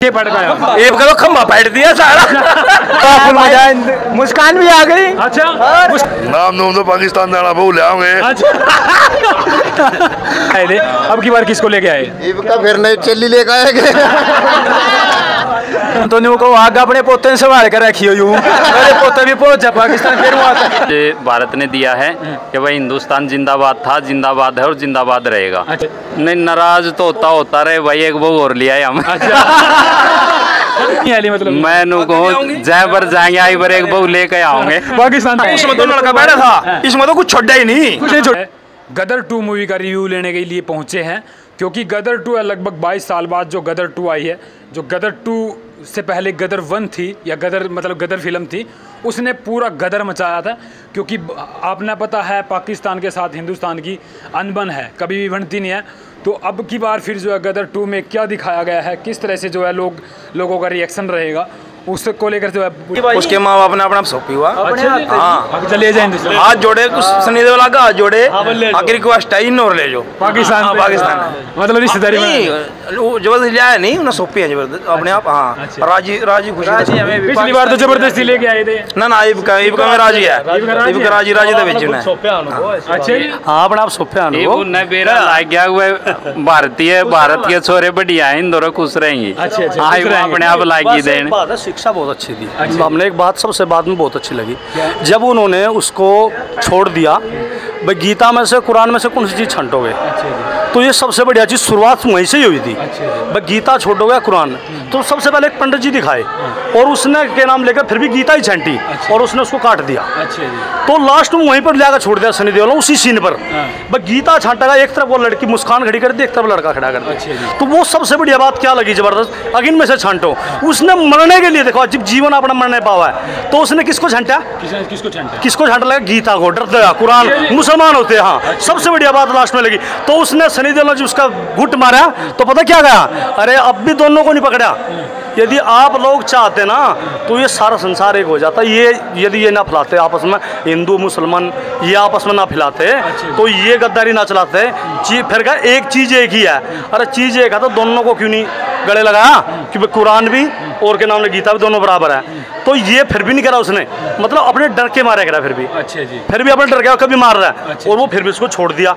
के पढ़ पाया? एक का तो खम्बा पैट दिया सारा। मुस्कान भी आ गई। अच्छा, नाम तो पाकिस्तान जाना भूल आओगे। अब की बार किसको लेके आए? फिर नहीं चेली लेके आएंगे। तो न्यू को आगे अपने पोते ने संभाल कर रखी हो यूं, मेरे पोते भी पहुंच जा पाकिस्तान फिर वहाँ तक। भारत ने दिया है कि भाई हिंदुस्तान जिंदाबाद था, जिंदाबाद है और जिंदाबाद रहेगा। अच्छा। नहीं, नाराज तो होता रहे भाई, एक बहू और लिया है हम। अच्छा। मतलब मैं जय पर जाएंगे, आई पर एक बहू लेके आऊंगे पाकिस्तान। उसमें तो लड़का बैठा था, इसमें तो कुछ छोड़ा ही नहीं। गदर 2 मूवी का रिव्यू लेने के लिए पहुंचे हैं, क्योंकि गदर 2 लगभग 22 साल बाद जो गदर 2 आई है। जो गदर 2 से पहले गदर 1 थी, या गदर मतलब गदर फिल्म थी, उसने पूरा गदर मचाया था। क्योंकि आपने पता है पाकिस्तान के साथ हिंदुस्तान की अनबन है, कभी भी बनती नहीं है। तो अब की बार फिर जो है गदर 2 में क्या दिखाया गया है, किस तरह से जो है लोगों का रिएक्शन रहेगा, उसको लेकर जो है उसके माँ बाप ने अपना सौंपी हुआ। हाँ, चले जाएंगे हाथ जोड़े, कुछ सनी देओल का हाथ जोड़े, आखिर रिक्वेस्ट है इन और ले जो पाकिस्तान। मतलब रिश्तेदारी जबरदस्ती लिया है नहीं, उन्हें सौंपी है जबरदस्त अपने आप। हाँ, राजी खुशी। पिछली बार तो जबरदस्ती लेके आए थे ना इब का में राजी है, इब का राजी तो बेचना है। अच्छा, हाँ, अपने आप सौंपे भारतीय भारत के छोरे बढ़िया है, इन दोनों खुश रहेंगे। अपने आप लाइक देने। शिक्षा बहुत अच्छी थी। हमने एक बात सबसे बाद में बहुत अच्छी लगी, जब उन्होंने उसको छोड़ दिया, भाई गीता में से कुरान में से कौन सी चीज़ छंटोगे, तो ये सबसे बढ़िया चीज़ शुरुआत वहीं से ही हुई थी। भाई गीता छोड़ोगे कुरान, तो सबसे पहले एक पंडित जी दिखाए और उसने के नाम लेकर फिर भी गीता ही छंटी और उसने उसको काट दिया। तो लास्ट में वहीं पर लाकर छोड़ दिया सनी देओल उसी सीन पर। भाई गीता छांटेगा, एक तरफ वो लड़की मुस्कान खड़ी कर दी, एक तरफ लड़का खड़ा कर दिया। तो वो सबसे बढ़िया बात क्या लगी जबरदस्त, अगिन में से छांटो। उसने मरने के लिए देखो, जब जीवन अपना मरने पावा है, तो उसने किसको छांटा? किसको छांटा लगा? गीता को। डर दया कुरान मुसलमान होते हैं। हाँ, सबसे बढ़िया बात लास्ट में लगी। तो उसने सनी देओल ने उसका घुट मारा, तो पता क्या गया? अरे अब भी दोनों को नहीं पकड़ा। यदि आप लोग चाहते ना तो ये सारा संसार एक हो जाता। ये यदि ये ना फैलाते आपस में, हिंदू मुसलमान ये आपस में ना फैलाते, तो ये गद्दारी ना चलाते। फिर क्या एक चीज़ एक ही है। अरे चीज़ एक है तो दोनों को क्यों नहीं गले लगाया कि भाई कुरान भी और के नाम ने गीता भी दोनों बराबर है। तो ये फिर भी नहीं करा उसने, मतलब अपने डर के मारे करा। फिर भी फिर भी अपने डर के कभी मार रहा है, और वो फिर भी उसको छोड़ दिया।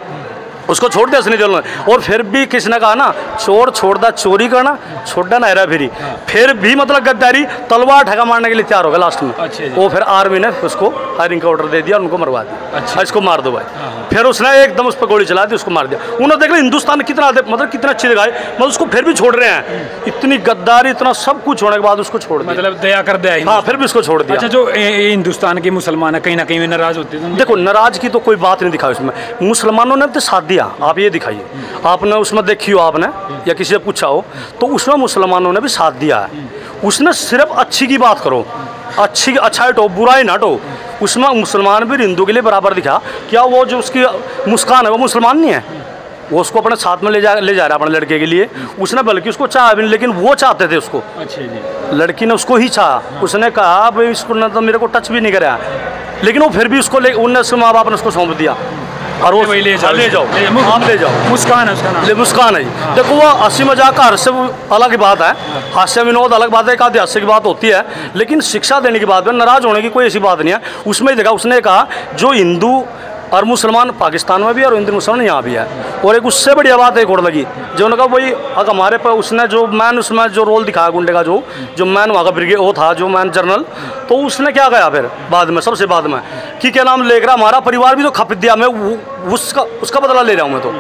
उसको छोड़ दिया सनी देओल ने। और फिर भी किसने कहा ना, छोड़दा चोरी करना, छोड़ा ना हेरा फेरी। फिर भी मतलब गद्दारी, तलवार ठगा मारने के लिए तैयार हो गया लास्ट में। वो फिर आर्मी ने उसको फायरिंग का ऑर्डर दे दिया, उनको मरवा दिया। इसको मार दो भाई। फिर उसने एकदम उस पर गोली चला दी, उसको मार दिया। उन्होंने देख लिया हिंदुस्तान कितना मतलब कितना अच्छी दिखाई, मतलब उसको फिर भी छोड़ रहे हैं। इतनी गद्दारी, इतना सब कुछ होने के बाद उसको छोड़ दिया, मतलब दया कर दिया। हाँ, फिर भी उसको छोड़ दिया। अच्छा, जो हिंदुस्तान के मुसलमान है कहीं ना कहीं नाराज होते हैं। देखो, नाराज की तो कोई बात नहीं दिखाई उसमें। मुसलमानों ने तो साथ दिया। आप ये दिखाइए, आपने उसमें देखी हो आपने या किसी से पूछा हो, तो उसमें मुसलमानों ने भी साथ दिया है। उसने सिर्फ अच्छी की बात करो, अच्छा हटो, बुरा ही ना हटो। उसमें मुसलमान भी हिंदू के लिए बराबर दिखा। क्या वो जो उसकी मुस्कान है वो मुसलमान नहीं है? वो उसको अपने साथ में ले जा रहा है अपने लड़के के लिए। उसने बल्कि उसको चाहा भी नहीं, लेकिन वो चाहते थे उसको। अच्छा जी। लड़की ने उसको ही चाहा। उसने कहा भाई इसको ना तो मेरे को टच भी नहीं कराया, लेकिन वो फिर भी उसको उनने उसके माँ बाप ने उसको सौंप दिया। और वो ले जाओ आप ले जाओ। मुस्कान है उसका नाम, मुस्कान है जी। देखो, वो हंसी मजाक का हास्य अलग बात है, हास्य विनोद अलग बात है, एक आधी हास्य की बात होती है, लेकिन शिक्षा देने की बात है, नाराज होने की कोई ऐसी बात नहीं है। उसमें देखा, उसने कहा जो हिंदू और मुसलमान पाकिस्तान में भी है और हिंदू मुसलमान यहाँ भी है। और एक उससे बढ़िया बात एक और लगी, जो उन्होंने कहा वही अगर हमारे पर उसने जो मैन उसमें जो रोल दिखाया गुंडे का, जो मैन वहाँ का ब्रिगेड वो था, जो मैन जनरल, तो उसने क्या कहा फिर बाद में, सबसे बाद में, कि क्या नाम ले रहा हमारा परिवार भी तो खप दिया, मैं उसका बदला ले रहा हूँ मैं। तो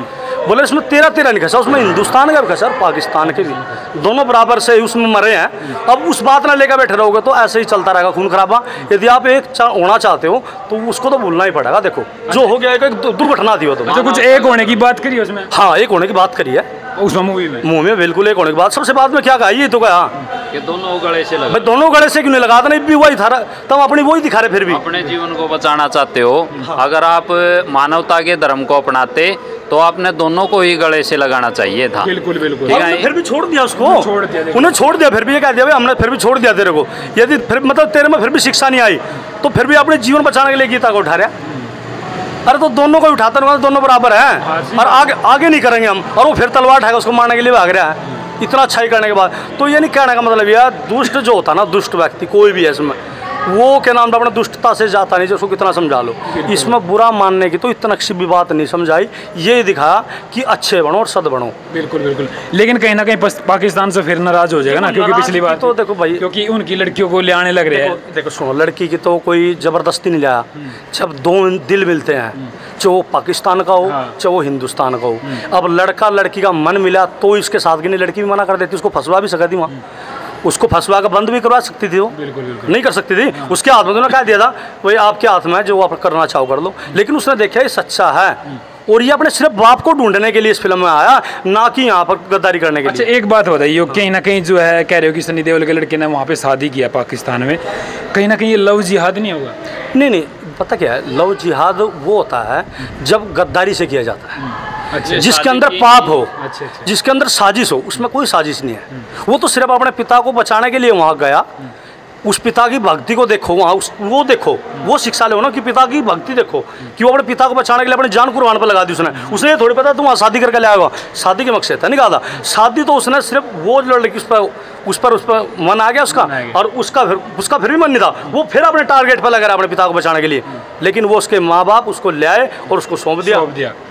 बोले इसमें 13 नहीं खसा, उसमें हिंदुस्तान का भी खसा, पाकिस्तान के भी, दोनों बराबर से उसमें मरे हैं। अब उस बात ना लेकर बैठे रहोगे तो ऐसे ही चलता रहेगा खून खराबा। यदि आप एक होना चाहते हो तो उसको तो भूलना ही पड़ेगा। देखो जो हो गया, एक दुर्घटना थी वो तो। अच्छा, कुछ एक होने की बात करी उसमें? हाँ, एक होने की बात करी है उसमें मूवी में बिल्कुल एक होने की बात। सबसे बाद में क्या कहा, ये तो कहा कि दोनों गले से लगा। दोनों गले से क्यों नहीं लगा? नहीं भी वही था, तब अपनी वही दिखा रहे। फिर भी अपने जीवन को बचाना चाहते हो, अगर आप मानवता के धर्म को अपनाते तो आपने दोनों को ही गले से लगाना चाहिए था। बिल्कुल बिल्कुल। फिर भी छोड़ दिया उसको, उन्हें छोड़ दिया। फिर भी ये कह दिया भाई हमने फिर भी छोड़ दिया तेरे को। यदि फिर मतलब तेरे में फिर भी शिक्षा नहीं आई तो फिर भी अपने जीवन बचाने के लिए गीता को उठा रहा। अरे तो दोनों को उठाते हैं, दोनों बराबर हैं और आगे नहीं करेंगे हम, और वो फिर तलवार उठाएगा उसको मारने के लिए भाग रहा है इतना अच्छा ही करने के बाद। तो ये नहीं कहने का मतलब यार दुष्ट जो होता है ना, दुष्ट व्यक्ति कोई भी है इसमें, वो क्या नाम अपने दुष्टता से जाता नहीं, जिसको कितना समझा लो। इसमें बुरा मानने की तो इतना अच्छी भी बात नहीं समझाई, ये दिखाया कि अच्छे बनो और सद बनो। बिल्कुल बिल्कुल। लेकिन कहीं ना कहीं पाकिस्तान से फिर नाराज हो जाएगा ना, क्योंकि पिछली बार तो देखो भाई, क्योंकि उनकी लड़कियों को ले आने लग रहे हैं। देखो सुनो, लड़की की तो कोई ज़बरदस्ती नहीं लाया, जब दो दिल मिलते हैं, चाहे वो पाकिस्तान का हो चाहे वो हिंदुस्तान का हो, अब लड़का लड़की का मन मिला तो इसके साथ की नहीं, लड़की भी मना कर देती, उसको फंसवा भी सकती वहाँ, उसको फंसवा कर बंद भी करवा सकती थी, वो बिल्कुल नहीं कर सकती थी, उसके हाथ में तो कह दिया था वही आपके हाथ में है, जो आप करना चाहो कर लो। लेकिन उसने देखा ये सच्चा है और ये अपने सिर्फ बाप को ढूंढने के लिए इस फिल्म में आया, ना कि यहाँ पर गद्दारी करने के लिए। अच्छा एक बात बताइए, कहीं ना कहीं जो है कह रहे हो कि सनी देओल के लड़के ने वहाँ पे शादी किया पाकिस्तान में, कहीं ना कहीं ये लव जिहाद नहीं होगा? नहीं, पता क्या है, लव जिहाद वो होता है जब गद्दारी से किया जाता है, अच्छा, जिसके अंदर पाप हो, अच्छा। जिसके अंदर साजिश हो। उसमें कोई साजिश नहीं है, वो तो सिर्फ अपने पिता को बचाने के लिए वहाँ गया। उस पिता की भक्ति को देखो वहाँ, वो देखो, वो शिक्षा ले ना कि पिता की भक्ति देखो कि वो अपने पिता को बचाने के लिए अपनी जान कुर्बान पर लगा दी उसने ये थोड़ी पता तुम वहाँ शादी करके ले आएगा, शादी के मकसद है नहीं कहा था शादी, तो उसने सिर्फ वो लड़की उस पर मन आ गया उसका, और उसका फिर भी मन नहीं था, वो फिर अपने टारगेट पर लगा रहा अपने पिता को बचाने के लिए। लेकिन वो उसके माँ बाप उसको ले आए और उसको सौंप दिया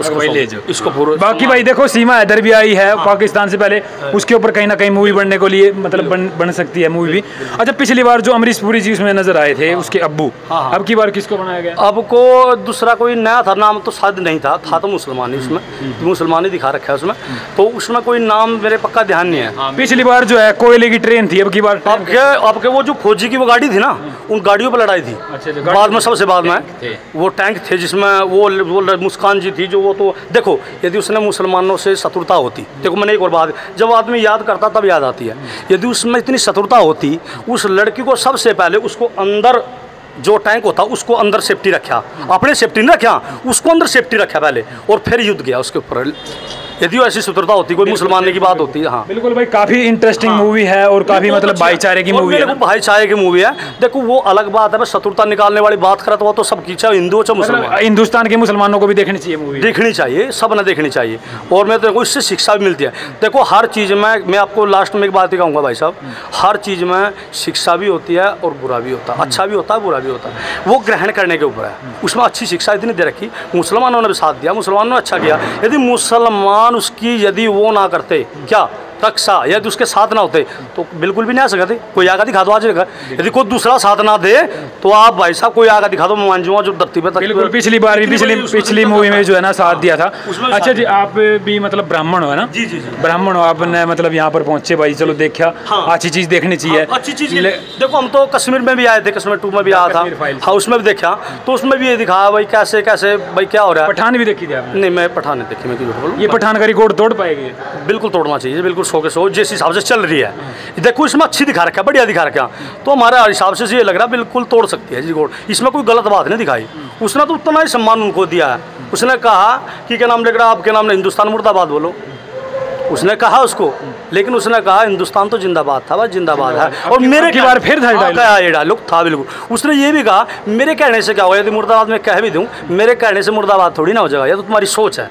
उसको ले जाओ इसको पूरा। बाकी भाई देखो, सीमा हैदर भी आई है पाकिस्तान से पहले, उसके ऊपर कहीं ना कहीं मूवी बनने को लिए मतलब बन सकती है मूवी भी। अच्छा पिछली बार जो अमरीश पुरी जी उसमें नजर आए थे, उसके अब्बू, अब की बार किसको बनाया गया? अब को दूसरा कोई नया था, नाम तो शायद नहीं था तो मुसलमान ही, उसमें मुसलमान ही दिखा रखा है उसमें, तो उसमें कोई नाम मेरे पक्का ध्यान नहीं है। पिछली बार जो है कोयले की ट्रेन थी, अब की बार अब के वो जो फौजी की वो गाड़ी थी ना, उन गाड़ियों पर लड़ाई थी। बाद में सबसे बाद में वो टैंक थे जिसमें वो मुस्कान जी थी, जो वो तो देखो यदि उसने मुसलमानों से शत्रुता होती, देखो मैंने एक और बात, जब आदमी याद करता तब याद आती है, यदि उसमें इतनी शत्रुता होती, उस लड़की को सबसे पहले उसको अंदर जो टैंक होता उसको अंदर सेफ्टी रखा, अपने सेफ्टी नहीं रखा, उसको अंदर सेफ्टी रखा पहले और फिर युद्ध गया उसके ऊपर। यदि ऐसी शत्रुता होती, कोई मुसलमान की बात होती है। हाँ बिल्कुल भाई, काफी इंटरेस्टिंग मूवी है और काफी मतलब भाईचारे की मूवी है, भाईचारे की मूवी है। देखो वो अलग बात है, शत्रुता निकालने वाली बात करा तो सब की, चाहे हिंदू चाहे मुसलमान, हिंदुस्तान के मुसलमानों को भी देखनी चाहिए मूवी, देखनी चाहिए, सब ने देखनी चाहिए। और मैं देखो इससे शिक्षा भी मिलती है। देखो हर चीज़ में, मैं आपको लास्ट में एक बात ही कहूँगा भाई साहब, हर चीज़ में शिक्षा भी होती है और बुरा भी होता है, अच्छा भी होता है बुरा भी होता है, वो ग्रहण करने के ऊपर है। उसमें अच्छी शिक्षा इतनी दे रखी, मुसलमानों ने भी साथ दिया, मुसलमानों ने अच्छा किया। यदि मुसलमान उसकी यदि वो ना करते क्या रक्षा, यदि उसके साथ ना होते तो बिल्कुल भी नहीं आ सकते। कोई आगा दिखा दो आज, यदि कोई दूसरा साथ ना दे तो आप भाई साहब कोई आगा दिखा दो, मैं मान जाऊंगा जो धरती पे। बिल्कुल, पिछली बार भी पिछली मूवी में जो है ना साथ दिया था। अच्छा जी, आप भी मतलब ब्राह्मण हो ना? जी जी ब्राह्मण हो, आपने मतलब यहाँ पर पहुंचे भाई, चलो देखा, अच्छी चीज़ देखनी चाहिए। अच्छी चीज़ देखो, हम तो कश्मीर में भी आए थे, कश्मीर 2 में भी आया था, हाँ उसमें भी देखा, तो उसमें भी ये दिखाया भाई कैसे कैसे भाई क्या हो रहा है। पठान भी देखी थी आपने? नहीं मैं पठान नहीं देखी, मैं क्यों बोलूँ। ये पठान का रिकॉर्ड तोड़ पाएगी? बिल्कुल तोड़ना चाहिए, बिल्कुल 100 के 100 जिस हिसाब से चल रही है। देखो इसमें अच्छी दिखा रखा है, बढ़िया दिखा रखा, तो हमारे हिसाब से ये लग रहा है बिल्कुल तोड़ सकती है जी रिकॉर्ड। इसमें कोई गलत बात नहीं दिखाई, उसने तो उतना ही सम्मान उनको दिया है। उसने कहा कि क्या नाम लग रहा है आपके नाम ने, हिंदुस्तान मुर्दाबाद बोलो, उसने कहा उसको, लेकिन उसने कहा हिंदुस्तान तो जिंदाबाद था, बस जिंदाबाद है। और मेरे की बार फिर ये डायलॉग था बिल्कुल। उसने ये भी कहा मेरे कहने से क्या होगा, यदि मुर्दाबाद में कह भी दूँ, मेरे कहने से मुर्दाबाद थोड़ी ना हो जाएगा, ये तो तुम्हारी सोच है।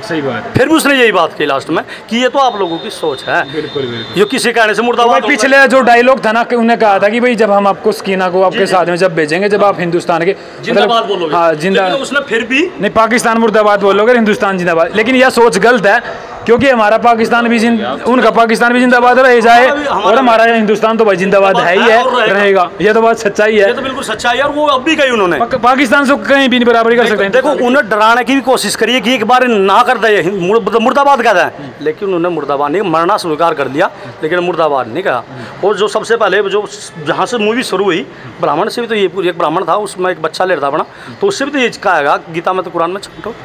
सही बात है। फिर भी उसने यही बात की लास्ट में कि ये तो आप लोगों की सोच है। बिल्कुल बिल्कुल, ये किसी कहने से मुर्दाबाद। तो पिछले जो डायलॉग था ना, उन्हें कहा था कि भाई जब हम आपको स्कीना को आपके साथ में जब भेजेंगे, जब आप हिंदुस्तान के जिंदाबाद बोलोगे, हाँ जिंदा, उसने फिर भी नहीं पाकिस्तान मुर्दाबाद बोलोगे, हिंदुस्तान जिंदाबाद। लेकिन यह सोच गलत है, क्योंकि हमारा पाकिस्तान भी उनका पाकिस्तान भी जिंदाबाद रह जाए और हमारा हिंदुस्तान तो भाई जिंदाबाद है ही है, रहेगा। ये तो बात सच्चाई है, ये तो बिल्कुल सच्चाई है। और वो अब भी कही उन्होंने, पाकिस्तान से कहीं भी नहीं बराबरी कर सकते। देखो उन्हें डराने की भी कोशिश करी कि एक बार ना कर दे, मुर्दाबाद कहता है, लेकिन उन्होंने मुर्दाबाद नहीं, मरना स्वीकार कर लिया, लेकिन मुर्दाबाद नहीं कहा। और जो सबसे पहले जो जहाँ से मूवी शुरू हुई, ब्राह्मण से भी तो ये पूरी, एक ब्राह्मण था उसमें एक बच्चा ले रहा था अपना, तो उससे भी तो ये कहा गीता में तो कुरान में छंटो,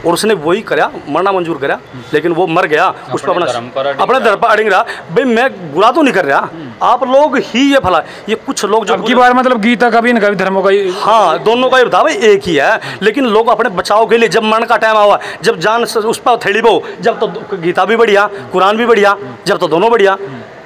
और उसने वही करा, मरना मंजूर करा, लेकिन वो मर गया, उस पर अपने धर्म पर अड़िंग रहा। भाई मैं बुरा तो नहीं कर रहा, आप लोग ही ये फला, ये कुछ लोग जो की बार मतलब गीता का भी इनका भी धर्मों का ही, हाँ दोनों का ही बता, भाई एक ही है। लेकिन लोग अपने बचाव के लिए, जब मरण का टाइम आवा, जब जान उस पर थैली बो, जब तो गीता भी बढ़िया, कुरान भी बढ़िया, जब तो दोनों बढ़िया।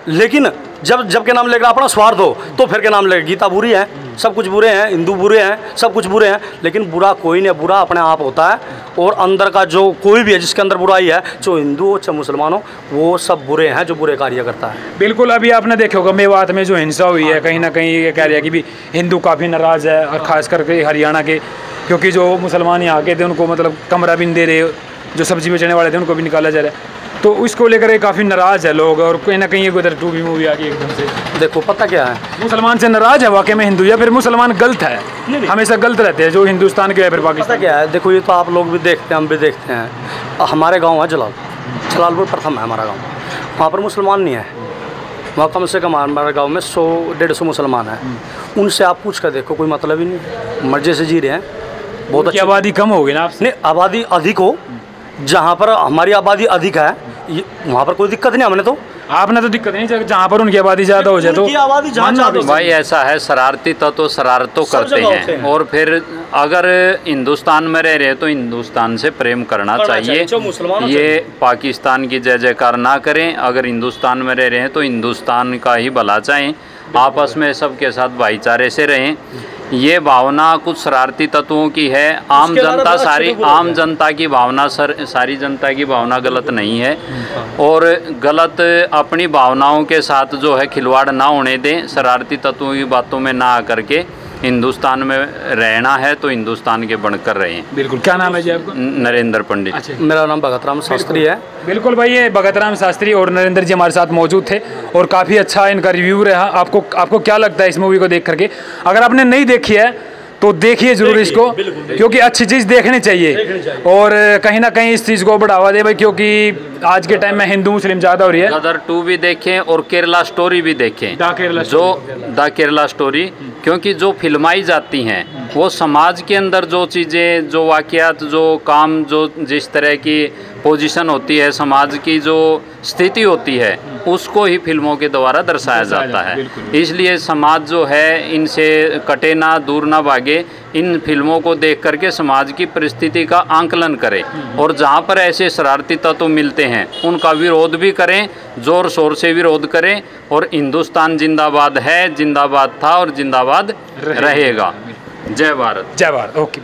लेकिन जब के नाम लेकर अपना स्वार्थ हो, तो फिर के नाम लेकर गीता बुरी है, सब कुछ बुरे हैं, हिंदू बुरे हैं, सब कुछ बुरे हैं, लेकिन बुरा कोई नहीं, बुरा अपने आप होता है। और अंदर का जो कोई भी है जिसके अंदर बुराई है, चाहे हिंदू हो चाहे मुसलमान हो, वो सब बुरे हैं जो बुरे कार्य करता है। बिल्कुल, अभी आपने देखा होगा मेवात में जो हिंसा हुई है, कहीं ना कहीं ये कह रही है कि भी हिंदू काफ़ी नाराज़ है, और ख़ास करके हरियाणा के, क्योंकि जो मुसलमान यहाँ के थे उनको मतलब कमरा भी नहीं दे रहे, जो सब्जी बेचने वाले थे उनको भी निकाला जा रहा है, तो इसको लेकर काफ़ी नाराज़ है लोग। और कहीं ना कहीं ये गदर 2 भी मूवी आ गई एकदम से। देखो पता क्या है, मुसलमान से नाराज़ है वाकई में हिंदू, या फिर मुसलमान गलत है? हमेशा गलत रहते हैं जो हिंदुस्तान के या फिर पता पाकिस्तान। क्या है, देखो ये तो आप लोग भी देखते हैं, हम भी देखते हैं। हमारे गाँव है जलालपुर प्रथम है हमारा गाँव, वहाँ पर मुसलमान नहीं है। वहाँ कम से कम हमारे गाँव में 100-150 मुसलमान हैं। उनसे आप पूछ कर देखो, कोई मतलब ही नहीं, मर्जी से जी रहे हैं, बहुत अच्छी आबादी कम होगी ना आपसे? नहीं, आबादी अधिक हो, जहाँ पर हमारी आबादी अधिक है वहाँ पर कोई दिक्कत नहीं। हमने तो आपने तो दिक्कत नहीं, जहाँ पर उनकी आबादी ज़्यादा हो जाए तो आबादी भाई ऐसा है, शरारती तत्व शरारत तो करते हैं, और फिर अगर हिंदुस्तान में रह रहे तो हिंदुस्तान से प्रेम करना चाहिए। ये पाकिस्तान की जय जयकार ना करें, अगर हिंदुस्तान में रह रहे हैं तो हिंदुस्तान का ही भला चाहें, आपस में सबके साथ भाईचारे से रहें। ये भावना कुछ शरारती तत्वों की है, आम जनता की भावना सारी जनता की भावना गलत नहीं है, और गलत अपनी भावनाओं के साथ जो है खिलवाड़ ना होने दें। शरारती तत्वों की बातों में ना आकर के हिंदुस्तान में रहना है तो हिंदुस्तान के बनकर रहें। बिल्कुल। क्या नाम है जी आपका? नरेंद्र पंडित। अच्छा। मेरा नाम भगत राम शास्त्री है। बिल्कुल भाई, ये भगत राम शास्त्री और नरेंद्र जी हमारे साथ मौजूद थे, और काफ़ी अच्छा इनका रिव्यू रहा। आपको क्या लगता है इस मूवी को देख करके? अगर आपने नहीं देखी है तो देखिए ज़रूर इसको, क्योंकि अच्छी चीज़ देखनी चाहिए, और कहीं ना कहीं इस चीज़ को बढ़ावा दे भाई, क्योंकि आज के टाइम में हिंदू मुस्लिम ज़्यादा हो रही है। गदर 2 भी देखें और केरला स्टोरी भी देखें, द केरला स्टोरी, क्योंकि जो फिल्माई जाती हैं वो समाज के अंदर जो चीज़ें, जो वाक़यात, जो काम, जो जिस तरह की पोजीशन होती है, समाज की जो स्थिति होती है, उसको ही फिल्मों के द्वारा दर्शाया जाता है। इसलिए समाज जो है इनसे कटे ना, दूर ना भागे, इन फिल्मों को देख करके समाज की परिस्थिति का आंकलन करें, और जहाँ पर ऐसे शरारती तत्व मिलते हैं उनका विरोध भी करें, ज़ोर शोर से विरोध करें, और हिंदुस्तान जिंदाबाद है, जिंदाबाद था और जिंदाबाद रहेगा। जय भारत। जय भारत। ओके।